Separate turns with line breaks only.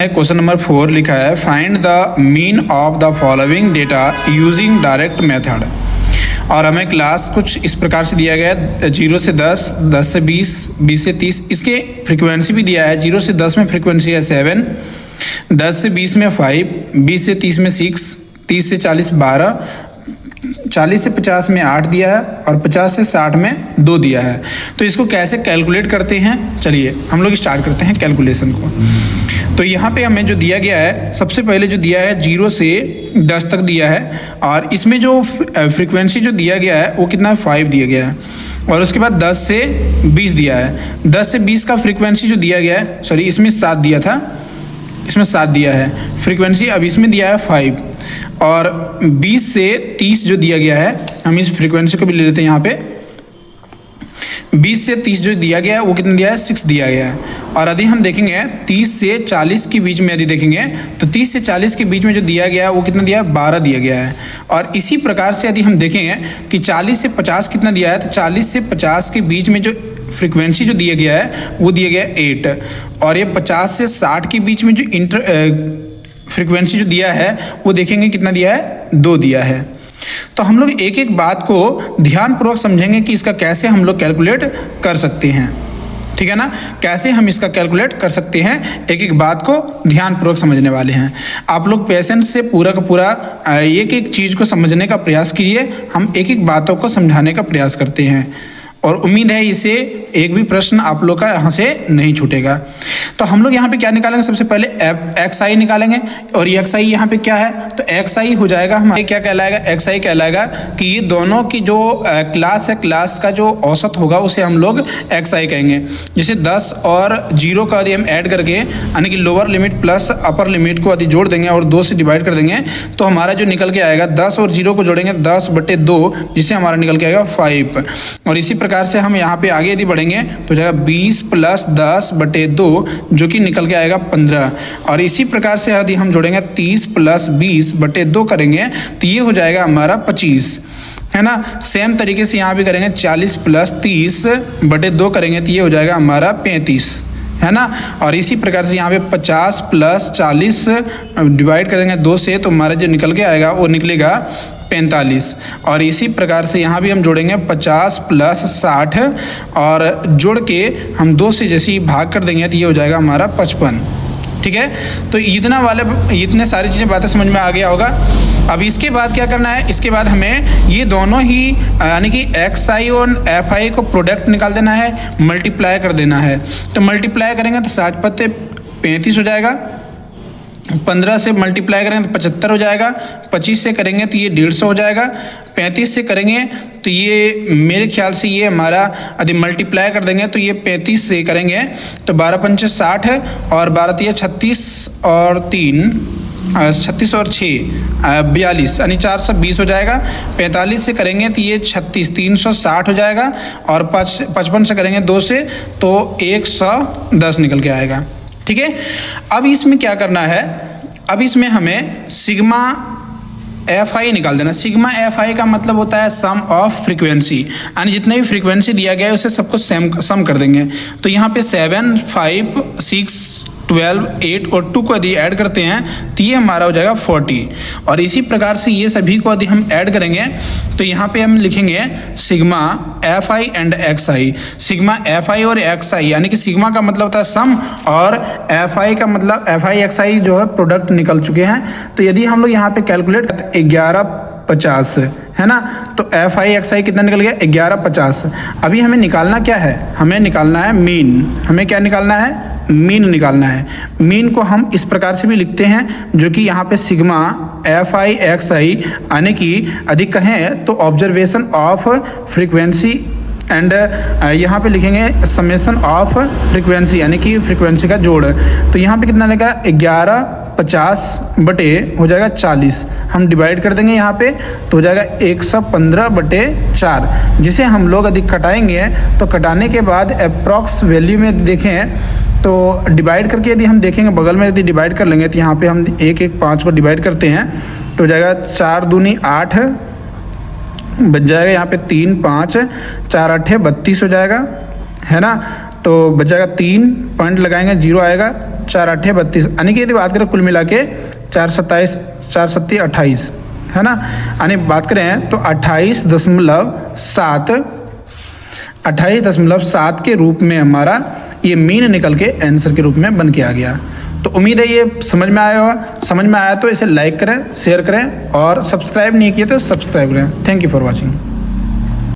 Question number 4 लिखा है find the mean of the following data using direct method. और हमें क्लास कुछ इस प्रकार से दिया गया है 0 से 10, 10 से 20, 20 से 30। इसके फ्रीक्वेंसी भी दिया है 0 से 10 में फ्रीक्वेंसी है 7, 10 से 20 में 5, 20 से 30 में 6, 30 से 40 12, 40 से 50 में 8 दिया है और 50 से 60 में 2 दिया है। तो इसको कैसे कैलकुलेट करते हैं, चलिए हम लोग स्टार्ट करते हैं कैलकुलेशन को। तो यहाँ पे हमें जो दिया गया है, सबसे पहले जो दिया है 0 से 10 तक दिया है और इसमें जो फ्रीक्वेंसी जो दिया गया है वो कितना है 5 दिया गया है। और उसके बाद 10 से 20 दिया है। 10 से 20 का फ्रीक्वेंसी जो दिया गया है, सॉरी इसमें 7 दिया था, इसमें 7 दिया है फ्रीक्वेंसी, अब इसमें दिया है 5। और 20 से 30 जो दिया गया है, हम इस फ्रीक्वेंसी को भी ले लेते हैं यहाँ पे। 20 से 30 जो दिया गया है वो कितना दिया है 6 दिया गया है। और यदि हम देखेंगे 30 से 40 के बीच में यदि देखेंगे तो 30 से 40 के बीच में जो दिया गया है वो कितना दिया है 12 दिया गया है। और इसी प्रकार से यदि हम देखेंगे कि 40 से 50 कितना दिया है, तो 40 से 50 के बीच में जो फ्रीक्वेंसी जो दिया गया है वो दिया गया है 8। और ये 50 से 60 के बीच में जो फ्रीक्वेंसी जो दिया है वो देखेंगे कितना दिया है 2 दिया है। तो हम लोग एक एक बात को ध्यानपूर्वक समझेंगे कि इसका कैसे हम लोग कैलकुलेट कर सकते हैं, ठीक है ना। कैसे हम इसका कैलकुलेट कर सकते हैं, एक एक बात को ध्यानपूर्वक समझने वाले हैं। आप लोग पेशेंस से पूरा का पूरा एक एक चीज़ को समझने का प्रयास कीजिए। हम एक एक बातों को समझाने का प्रयास करते हैं और उम्मीद है इसे एक भी प्रश्न आप लोग का यहाँ से नहीं छूटेगा। तो हम लोग यहाँ पे क्या निकालेंगे, सबसे पहले एक्स आई निकालेंगे। और ये एक्स आई यहाँ पे क्या है, तो एक्स आई हो जाएगा हमारे क्या कहलाएगा, एक्स आई कहलाएगा कि ये दोनों की जो क्लास है, क्लास का जो औसत होगा उसे हम लोग एक्स आई कहेंगे। जैसे 10 और 0 का यदि हम ऐड करके यानी कि lower limit plus upper limit को यदि जोड़ देंगे और 2 से डिवाइड कर देंगे तो हमारा जो निकल के आएगा 10 और 0 को जोड़ेंगे 10/2, जिससे हमारा निकल के आएगा 5। और इसी प्रकार से हम यहाँ पे आगे यदि बढ़ेंगे तो जाएगा 20 + 10/2 जो कि निकल के आएगा 15। और इसी प्रकार से यदि हम जोड़ेंगे 30 + 20/2 करेंगे तो ये हो जाएगा हमारा 25, है ना। सेम तरीके से यहाँ भी करेंगे 40 + 30/2 करेंगे तो ये हो जाएगा हमारा 35, है ना। और इसी प्रकार से यहाँ पे 50 + 40 डिवाइड करेंगे 2 से तो हमारा जो निकल के आएगा वो निकलेगा 45। और इसी प्रकार से यहाँ भी हम जोड़ेंगे 50 + 60 और जोड़ के हम 2 से जैसे ही भाग कर देंगे तो ये हो जाएगा हमारा 55, ठीक है। तो इतने सारी चीज़ें बातें समझ में आ गया होगा। अब इसके बाद क्या करना है, इसके बाद हमें ये दोनों ही यानी कि एक्स आई और एफ आई को प्रोडक्ट निकाल देना है, मल्टीप्लाई कर देना है। तो मल्टीप्लाई करेंगे तो 7 पत्ते 35 हो जाएगा, 15 से मल्टीप्लाई करेंगे तो 75 हो जाएगा, 25 से करेंगे तो ये 150 हो जाएगा, 35 से करेंगे तो ये मेरे ख्याल से ये हमारा यदि मल्टीप्लाई कर देंगे तो ये 35 से करेंगे तो 12 × 5 = 60 और 12 × 36 और 3 36 और 6 42 यानी 420 हो जाएगा। 45 से करेंगे तो ये 36 360 हो जाएगा और 55 से करेंगे 2 से तो 110 निकल के आएगा, ठीक है। अब इसमें क्या करना है, अब इसमें हमें सिग्मा एफ आई निकाल देना। सिग्मा एफ आई का मतलब होता है सम ऑफ फ्रीक्वेंसी, यानी जितने भी फ्रीक्वेंसी दिया गया है उसे सबको सम कर देंगे। तो यहाँ पे 7, 5, 6, 12, 8 और 2 को यदि ऐड करते हैं तो ये हमारा हो जाएगा 40। और इसी प्रकार से ये सभी को यदि हम ऐड करेंगे तो यहाँ पे हम लिखेंगे sigma F I and x I. Sigma F I और एक्स आई यानी कि सिग्मा का मतलब होता है सम और एफ आई का मतलब एफ आई एक्स आई जो है प्रोडक्ट निकल चुके हैं। तो यदि हम लोग यहाँ पे कैलकुलेट 1150 है ना, तो एफ आई एक्स आई कितना निकल गया 1150। अभी हमें निकालना क्या है, हमें निकालना है मीन। हमें क्या निकालना है, मीन निकालना है। मीन को हम इस प्रकार से भी लिखते हैं जो कि यहाँ पे सिग्मा एफ आई एक्स आई यानी कि अधिक कहें तो ऑब्जर्वेशन ऑफ फ्रीक्वेंसी एंड यहाँ पे लिखेंगे समेशन ऑफ फ्रीक्वेंसी यानी कि फ्रीक्वेंसी का जोड़। तो यहाँ पे कितना लगेगा 1150 हो जाएगा 40, हम डिवाइड कर देंगे यहाँ पे तो हो जाएगा 115/4, जिसे हम लोग यदि कटाएंगे तो कटाने के बाद अप्रॉक्स वैल्यू में देखें तो डिवाइड करके यदि हम देखेंगे बगल में यदि डिवाइड कर लेंगे तो यहाँ पे हम 1, 1, 5 को डिवाइड करते हैं तो हो जाएगा 4 दूनी 8 बच जाएगा, यहाँ पे 3, 5, 4, 8 32 हो जाएगा, है ना। तो बच जाएगा 3 पॉइंट लगाएंगे 0 आएगा 4 8 32, यानी कि यदि बात करें कुल मिला के 4 27 4 7 28 है ना, यानी बात करें तो 28.7 के रूप में हमारा ये मीन निकल के आंसर के रूप में बन के आ गया। तो उम्मीद है ये समझ में आया होगा। समझ में आया तो इसे लाइक करें, शेयर करें और सब्सक्राइब नहीं किए तो सब्सक्राइब करें। Thank you for watching.